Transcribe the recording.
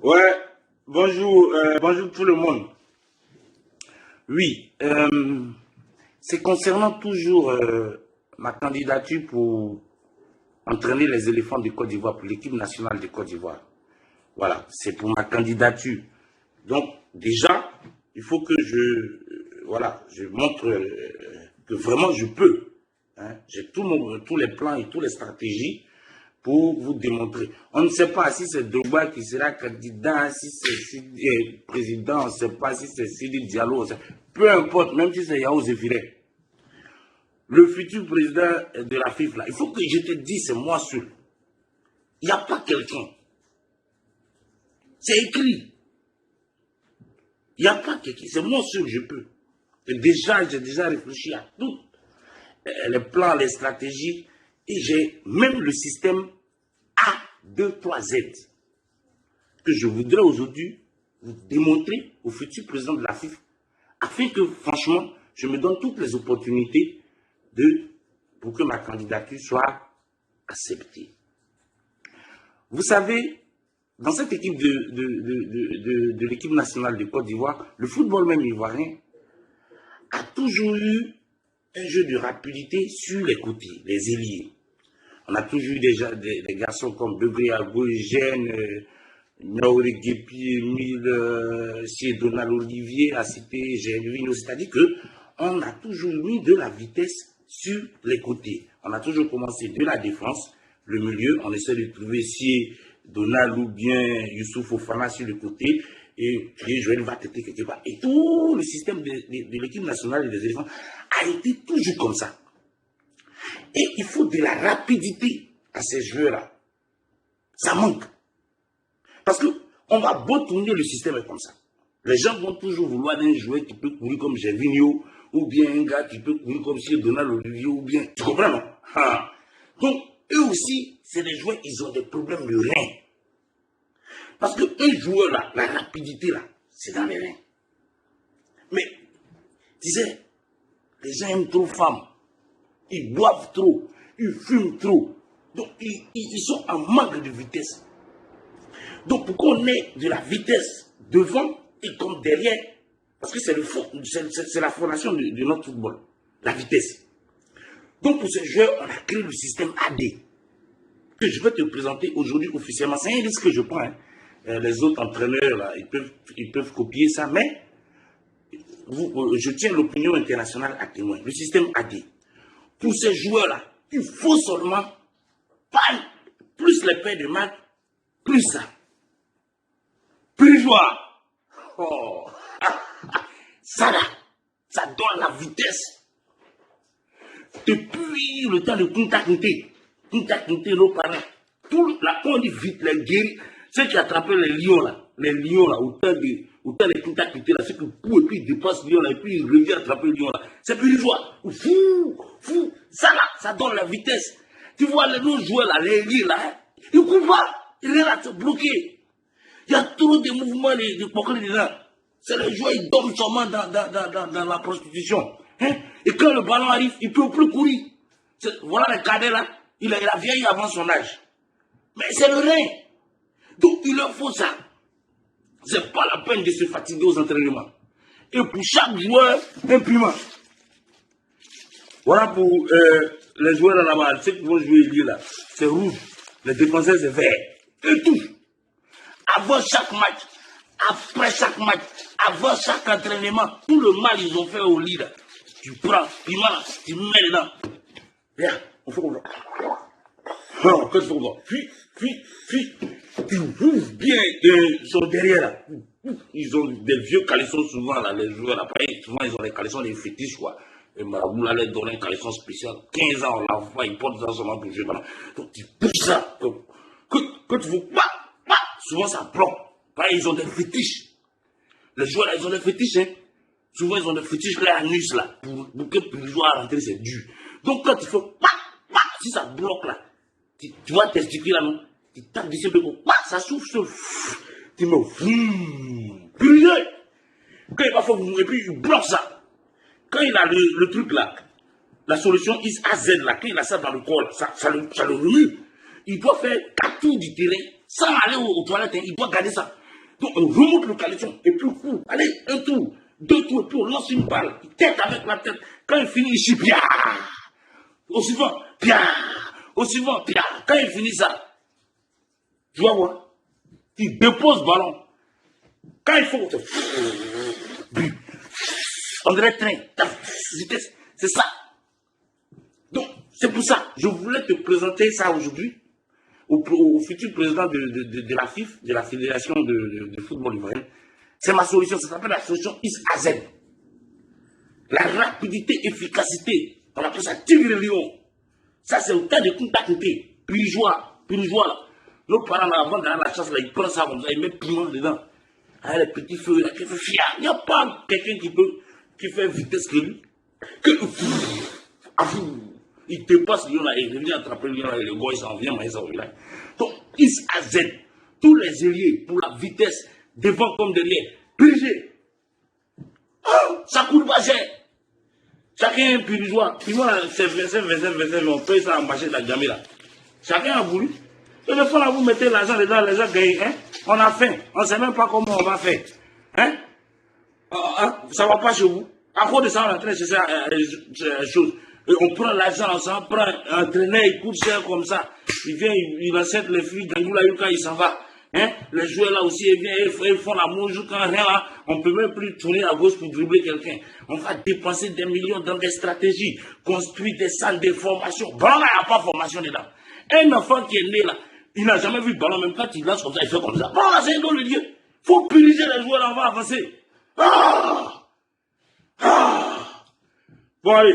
Ouais, bonjour, bonjour tout le monde. Oui, c'est concernant toujours ma candidature pour entraîner les éléphants de Côte d'Ivoire, pour l'équipe nationale de Côte d'Ivoire. Voilà, c'est pour ma candidature. Donc, déjà, il faut que voilà, je montre que vraiment je peux. Hein. J'ai tous les plans et toutes les stratégies pour vous démontrer. On ne sait pas si c'est Drogba qui sera candidat, si c'est président, on ne sait pas si c'est Sidi Diallo, peu importe, même si c'est Yao Zéphiré. Le futur président de la FIFA, il faut que je te dise, c'est moi seul. Il n'y a pas quelqu'un. C'est écrit. Il n'y a pas quelqu'un. C'est moi seul, je peux. Et déjà, j'ai déjà réfléchi à tous les plans, les stratégies, et j'ai même le système A2-3Z que je voudrais aujourd'hui vous démontrer au futur président de la FIFA, afin que, franchement, je me donne toutes les opportunités pour que ma candidature soit acceptée. Vous savez, dans cette équipe de l'équipe nationale de Côte d'Ivoire, le football même ivoirien a toujours eu un jeu de rapidité sur les côtés, les ailiers. On a toujours eu déjà des garçons comme Degré Agogène, Naouri Guépi, Emile, Donald Olivier, a cité Gervino, c'est-à-dire qu'on a toujours mis de la vitesse sur les côtés. On a toujours commencé de la défense, le milieu, on essaie de trouver si Donald ou bien Youssouf Fofana sur le côté, et Joël va têter quelque part. Et tout le système de l'équipe nationale et des éléphants a été toujours comme ça. Et il faut de la rapidité à ces joueurs-là. Ça manque. Parce qu'on va beau tourner, le système est comme ça. Les gens vont toujours vouloir un joueur qui peut courir comme Gervinho, ou bien un gars qui peut courir comme si Donald Olivier, ou bien... Tu comprends, non? Donc, eux aussi, c'est des joueurs, ils ont des problèmes de reins. Parce qu'un joueur, là, la rapidité, là, c'est dans les reins. Mais, tu sais, les gens aiment trop femmes. Ils boivent trop, ils fument trop. Donc, ils sont en manque de vitesse. Donc, pour qu'on ait de la vitesse devant et comme derrière, parce que c'est la fondation de notre football, la vitesse. Donc, pour ce jeu, on a créé le système AD, que je vais te présenter aujourd'hui officiellement. C'est un risque que je prends. Hein. Les autres entraîneurs, là, ils peuvent copier ça, mais je tiens l'opinion internationale à témoin. Le système AD. Pour ces joueurs-là, il faut seulement pas plus les paires de maths, plus ça. Plus joueur. Oh. Ça là, ça donne la vitesse. Depuis le temps de Kunta Kinte, nos parents, on dit vite, les guerriers, ceux qui attrapaient les lions là, autant de Kunta Kinte là, ceux qui pouvaient, et puis ils dépassent le lion là, et puis ils reviennent attraper le lion là. C'est plus joueur. Fou, ça là, ça donne la vitesse. Tu vois les nos joueurs là, les lions là, ils ne courent pas, ils restent bloqués. Il y a trop de mouvements de poker dedans. C'est les joueurs, ils dorment seulement dans la prostitution. Hein? Et quand le ballon arrive, il ne peut plus courir. Voilà le cadet là, il a vieilli avant son âge. Mais c'est le rein. Donc il leur faut ça. C'est pas la peine de se fatiguer aux entraînements. Et pour chaque joueur, un piment. Voilà pour les joueurs là-bas, ceux qui vont jouer là, c'est rouge. Les défenseurs, c'est vert. Et tout. Avant chaque match, après chaque match, avant chaque entraînement, tout le mal ils ont fait au lit là. Tu prends, piment, tu mets dedans. Regarde, on fait comme ça. Non, quand tu fais comme ça, puis, tu ouvres bien son derrière là. Ils ont des vieux calissons souvent là, les joueurs là. Souvent ils ont des calissons, des fétiches quoi. Et Marabout là, leur donne un calisson spécial. 15 ans, on l'a voit, ils portent ça seulement pour jouer. Donc tu pousses ça. Quand tu veux pas, souvent ça bloque. Pareil, ils ont des fétiches. Les joueurs là, ils ont des fétiches, hein. Souvent, ils ont des fétiches là, anus là. Pour que le joueur rentrer, c'est dur. Donc, quand tu fais si ça bloque là, tu vois testiculer là, non? Tu tapes d'ici un peu, ça souffle, tu mets, puis, quand il va faire, et puis il bloque ça. Quand il a le truc là, la solution is AZ là, quand il a ça dans le corps, là, ça le remue. Il doit faire 4 tours du terrain sans aller aux toilettes, hein, il doit garder ça. Donc on remonte le caleçon, et puis on court. Allez, un tour, deux tours, et puis on lance une balle. Il tête avec la tête. Quand il finit, il chie, pia. Au suivant, pia. Au suivant, pia. Quand il finit ça, tu vas voir, il dépose le ballon. Quand il faut, on dirait train, vitesse, c'est ça. Donc, c'est pour ça, je voulais te présenter ça aujourd'hui au futur président de la FIF, de la Fédération de football ivoirien. C'est ma solution, ça s'appelle la solution IS-AZ. La rapidité, efficacité, on appelle ça tigre de lion. Ça, c'est au cas de contacter, pirigeois, là. Nos parents, là, avant d'aller à la chasse, là, ils prennent ça comme ça, ils mettent piment dedans. Ah, les petits feux, là, qui fait fier. Il n'y a pas quelqu'un qui fait vitesse que lui. Il dépasse le lion là, il revient attraper le lion là, et le gars il s'en vient, mais il s'en vient. Donc, IS à Z, tous les ailiers pour la vitesse, devant comme derrière, purgé. Oh, ça coûte pas cher. Chacun est un purigeois. Puis moi, c'est 25, on paye ça en marché de la gamée là. Chacun a voulu. Et des fois là, vous mettez l'argent dedans, les gens gagnent. Hein? On a faim. On ne sait même pas comment on va faire. Hein? Ça ne va pas chez vous. À cause de ça, on est en train de chercher la chose. Et on prend l'argent, on s'en prend un entraîneur, il coûte cher comme ça. Il vient, il accepte les filles, Dangoula Yuka, il s'en va. Hein? Les joueurs là aussi, ils viennent, ils font l'amour jusqu'à rien là. On ne peut même plus tourner à gauche pour dribbler quelqu'un. On va dépenser des millions dans des stratégies, construire des salles de formation. Bon, là, il n'y a pas de formation dedans. Un enfant qui est né là, il n'a jamais vu le ballon, même quand il lance comme ça, il fait comme ça. Bon, là, c'est dans le lieu. Il faut puriger les joueurs, là, on va avancer. Bon, allez.